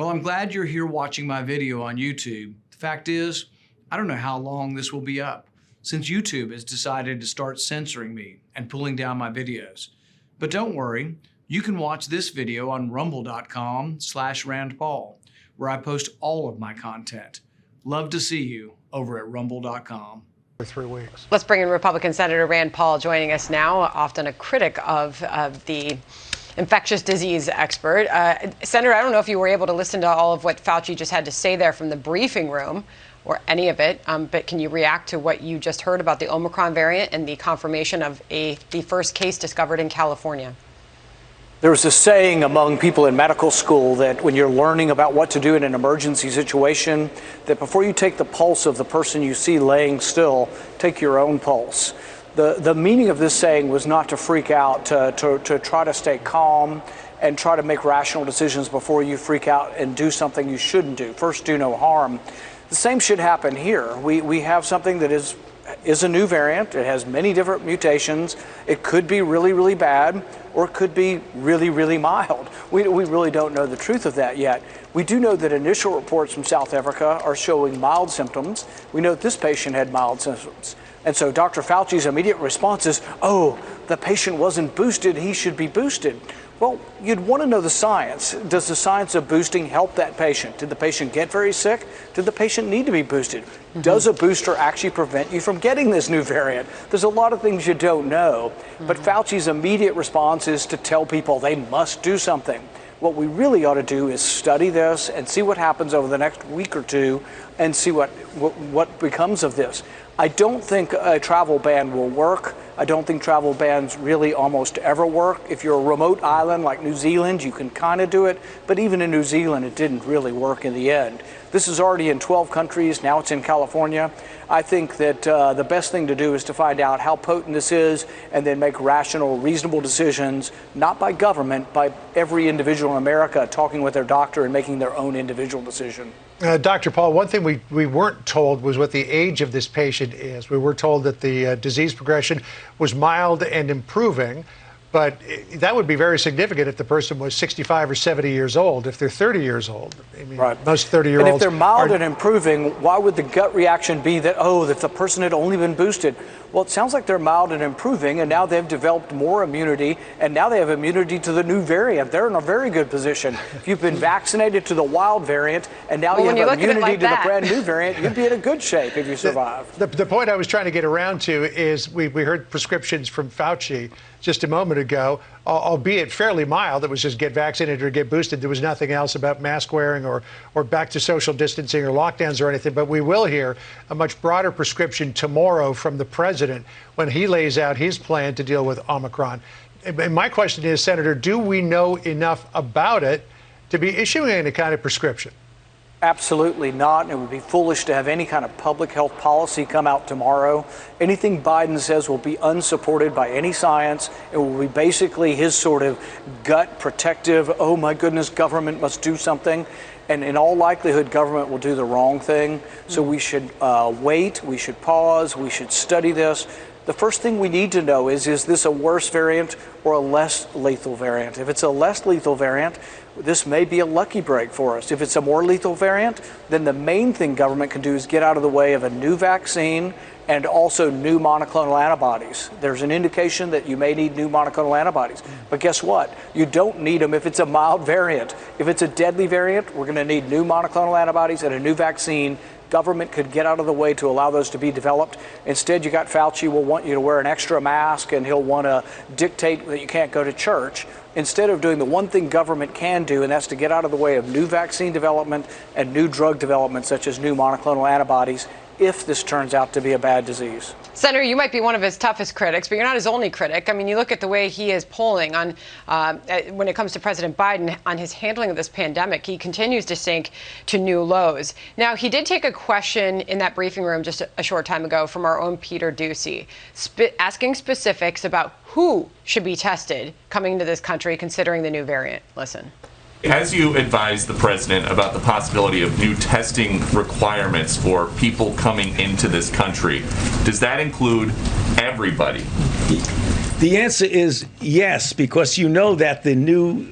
Well, I'm glad you're here watching my video on YouTube. The fact is, I don't know how long this will be up, since YouTube has decided to start censoring me and pulling down my videos. But don't worry, you can watch this video on rumble.com/RandPaul, where I post all of my content. Love to see you over at rumble.com. For 3 weeks. Let's bring in Republican Senator Rand Paul joining us now, often a critic of the infectious disease expert. Senator, I don't know if you were able to listen to all of what Fauci just had to say there from the briefing room, or any of it, but can you react to what you just heard about the Omicron variant and the confirmation of the first case discovered in California? There's a saying among people in medical school that when you're learning about what to do in an emergency situation, that before you take the pulse of the person you see laying still, take your own pulse. The meaning of this saying was not to freak out, to try to stay calm and try to make rational decisions before you freak out and do something you shouldn't do. First, do no harm. The same should happen here. We have something that is a new variant. It has many different mutations. It could be really, really bad, or it could be really, really mild. We really don't know the truth of that yet. We do know that initial reports from South Africa are showing mild symptoms. We know that this patient had mild symptoms. And so Dr. Fauci's immediate response is, oh, the patient wasn't boosted, he should be boosted. Well, you'd want to know the science. Does the science of boosting help that patient? Did the patient get very sick? Did the patient need to be boosted? Does a booster actually prevent you from getting this new variant? There's a lot of things you don't know. But Fauci's immediate response is to tell people they must do something. What we really ought to do is study this and see what happens over the next week or two and see what becomes of this. I don't think a travel ban will work. I don't think travel bans really almost ever work. If you're a remote island like New Zealand, you can kind of do it. But even in New Zealand, it didn't really work in the end. This is already in 12 countries. Now it's in California. I think that the best thing to do is to find out how potent this is and then make rational, reasonable decisions, not by government, by every individual in America talking with their doctor and making their own individual decision. Dr. Paul, one thing we weren't told was what the age of this patient is. We were told that the disease progression was mild and improving, but that would be very significant if the person was 65 or 70 years old. If they're 30 years old, I mean, right. Most 30-year-olds. And if they're mild and improving, why would the gut reaction be that, oh, if the person had only been boosted? Well, it sounds like they're mild and improving, and now they've developed more immunity, and now they have immunity to the new variant. They're in a very good position. If you've been vaccinated to the wild variant, and now you have immunity to the brand new variant, you'd be in a good shape if you survive. The point I was trying to get around to is we heard prescriptions from Fauci just a moment ago, albeit fairly mild. It was just get vaccinated or get boosted. There was nothing else about mask wearing or back to social distancing or lockdowns or anything. But we will hear a much broader prescription tomorrow from the president when he lays out his plan to deal with Omicron. And my question is, Senator, do we know enough about it to be issuing any kind of prescription? Absolutely not. And it would be foolish to have any kind of public health policy come out tomorrow. Anything Biden says will be unsupported by any science. It will be basically his sort of gut protective, oh my goodness, government must do something. And in all likelihood, government will do the wrong thing. So we should wait, we should pause, we should study this. The first thing we need to know is this a worse variant or a less lethal variant? If it's a less lethal variant, this may be a lucky break for us. If it's a more lethal variant, then the main thing government can do is get out of the way of a new vaccine and also new monoclonal antibodies. There's an indication that you may need new monoclonal antibodies. But guess what? You don't need them if it's a mild variant. If it's a deadly variant, we're going to need new monoclonal antibodies and a new vaccine. Government could get out of the way to allow those to be developed. Instead, you got Fauci will want you to wear an extra mask, and he'll want to dictate that you can't go to church. Instead of doing the one thing government can do, and that's to get out of the way of new vaccine development and new drug development, such as new monoclonal antibodies, if this turns out to be a bad disease. Senator, you might be one of his toughest critics, but you're not his only critic. I mean, you look at the way he is polling on when it comes to President Biden on his handling of this pandemic. He continues to sink to new lows. Now, he did take a question in that briefing room just a short time ago from our own Peter Doocy, asking specifics about who should be tested coming into this country considering the new variant. Listen. As you advised the president about the possibility of new testing requirements for people coming into this country, does that include everybody? The answer is yes, because you know that the new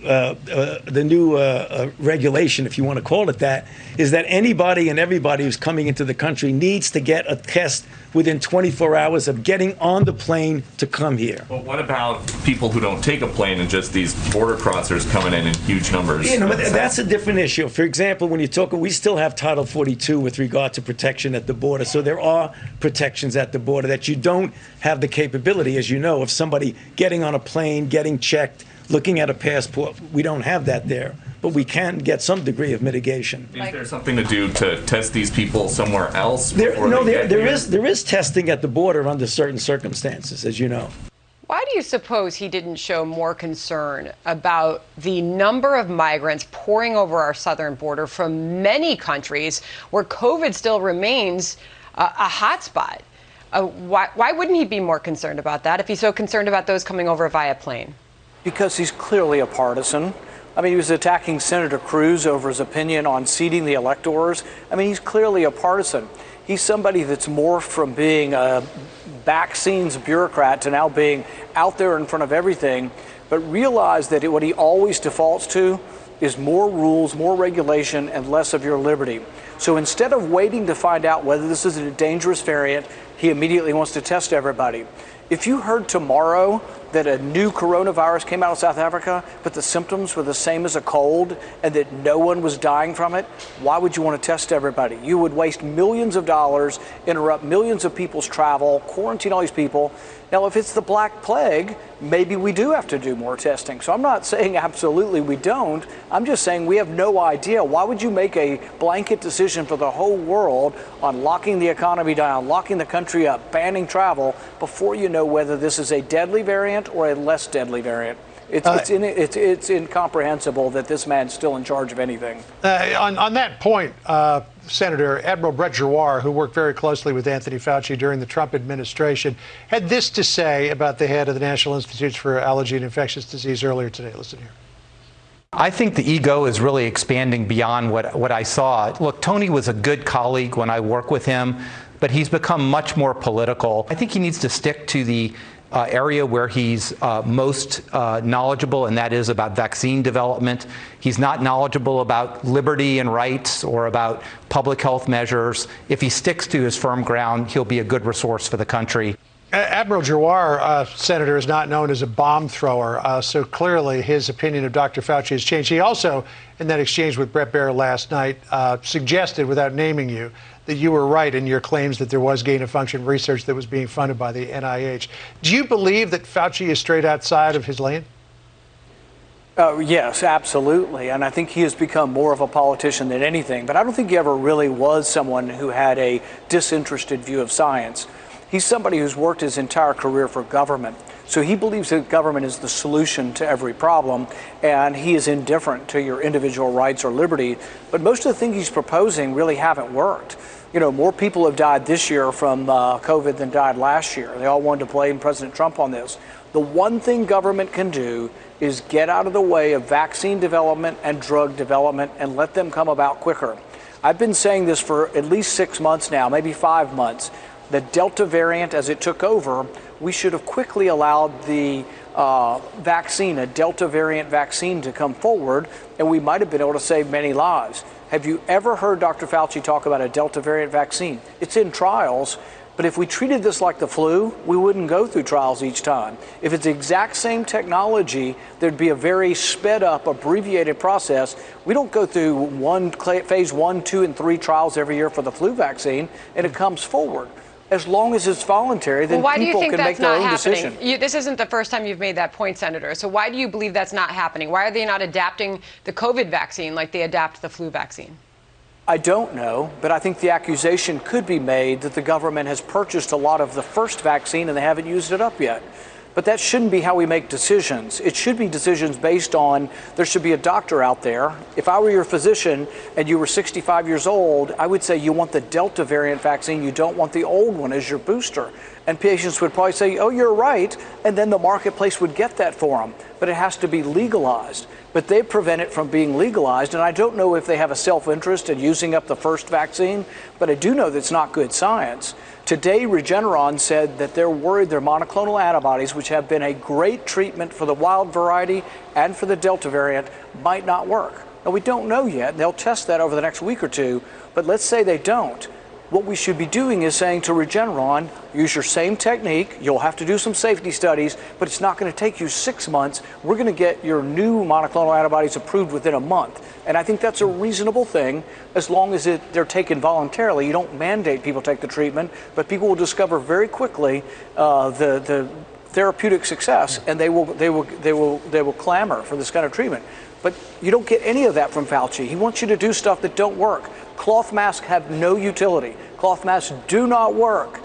regulation, if you want to call it that, is that anybody and everybody who's coming into the country needs to get a test within 24 hours of getting on the plane to come here. Well, what about people who don't take a plane and just these border crossers coming in huge numbers? You know, that's a different issue. For example, when you're talking, we still have Title 42 with regard to protection at the border. So there are protections at the border that you don't have the capability, as you know, of somebody getting on a plane, getting checked, looking at a passport. We don't have that there, but we can get some degree of mitigation. Is there something to do to test these people somewhere else? There is testing at the border under certain circumstances, as you know. Why do you suppose he didn't show more concern about the number of migrants pouring over our southern border from many countries where COVID still remains a hotspot? Why wouldn't he be more concerned about that if he's so concerned about those coming over via plane? Because he's clearly a partisan. I mean, he was attacking Senator Cruz over his opinion on seating the electors. I mean, he's clearly a partisan. He's somebody that's morphed from being a vaccines bureaucrat to now being out there in front of everything, but realize that what he always defaults to is more rules, more regulation, and less of your liberty. So instead of waiting to find out whether this is a dangerous variant, he immediately wants to test everybody. If you heard tomorrow that a new coronavirus came out of South Africa, but the symptoms were the same as a cold and that no one was dying from it, why would you want to test everybody? You would waste millions of dollars, interrupt millions of people's travel, quarantine all these people. Now, if it's the Black Plague, maybe we do have to do more testing. So I'm not saying absolutely we don't. I'm just saying we have no idea. Why would you make a blanket decision for the whole world on locking the economy down, locking the country up, banning travel before you know whether this is a deadly variant or a less deadly variant? It's incomprehensible that this man's still in charge of anything. On that point, Senator, Admiral Brett Giroir, who worked very closely with Anthony Fauci during the Trump administration, had this to say about the head of the National Institutes for Allergy and Infectious Disease earlier today. Listen here. I think the ego is really expanding beyond what I saw. Look, Tony was a good colleague when I worked with him, but he's become much more political. I think he needs to stick to the area where he's most knowledgeable, and that is about vaccine development. He's not knowledgeable about liberty and rights or about public health measures. If he sticks to his firm ground, he'll be a good resource for the country. Admiral Giroir, Senator, is not known as a bomb thrower, so clearly his opinion of Dr. Fauci has changed. He also, in that exchange with Bret Baier last night, suggested, without naming you, that you were right in your claims that there was gain-of-function research that was being funded by the NIH. Do you believe that Fauci is straight outside of his lane? Yes, absolutely. And I think he has become more of a politician than anything. But I don't think he ever really was someone who had a disinterested view of science. He's somebody who's worked his entire career for government. So he believes that government is the solution to every problem, and he is indifferent to your individual rights or liberty. But most of the things he's proposing really haven't worked. You know, more people have died this year from COVID than died last year. They all wanted to blame President Trump on this. The one thing government can do is get out of the way of vaccine development and drug development and let them come about quicker. I've been saying this for at least 6 months now, maybe 5 months. The Delta variant, as it took over, we should have quickly allowed the vaccine, a Delta variant vaccine, to come forward, and we might have been able to save many lives. Have you ever heard Dr. Fauci talk about a Delta variant vaccine? It's in trials, but if we treated this like the flu, we wouldn't go through trials each time. If it's the exact same technology, there'd be a very sped up, abbreviated process. We don't go through phase 1, 2, and 3 trials every year for the flu vaccine, and it comes forward. As long as it's voluntary, then people can make their own decision. This isn't the first time you've made that point, Senator. So why do you believe that's not happening? Why are they not adapting the COVID vaccine like they adapt the flu vaccine? I don't know, but I think the accusation could be made that the government has purchased a lot of the first vaccine and they haven't used it up yet. But that shouldn't be how we make decisions. It should be decisions based on, there should be a doctor out there. If I were your physician and you were 65 years old, I would say you want the Delta variant vaccine. You don't want the old one as your booster. And patients would probably say, oh, you're right. And then the marketplace would get that for them. But it has to be legalized. but they prevent it from being legalized. And I don't know if they have a self-interest in using up the first vaccine, but I do know that it's not good science. Today, Regeneron said that they're worried their monoclonal antibodies, which have been a great treatment for the wild variety and for the Delta variant, might not work. Now, we don't know yet. They'll test that over the next week or two, but let's say they don't. What we should be doing is saying to Regeneron, use your same technique. You'll have to do some safety studies, but it's not going to take you 6 months. We're going to get your new monoclonal antibodies approved within a month. And I think that's a reasonable thing as long as they're taken voluntarily. You don't mandate people take the treatment, but people will discover very quickly the therapeutic success, and they will clamor for this kind of treatment. But you don't get any of that from Fauci. He wants you to do stuff that don't work. Cloth masks have no utility. Cloth masks do not work.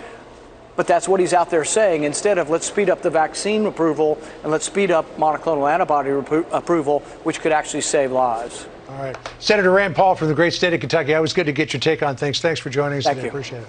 But that's what he's out there saying. Instead of let's speed up the vaccine approval and let's speed up monoclonal antibody approval, which could actually save lives. All right. Senator Rand Paul from the great state of Kentucky. Always good to get your take on things. Thanks for joining us today. Thank you. Appreciate it.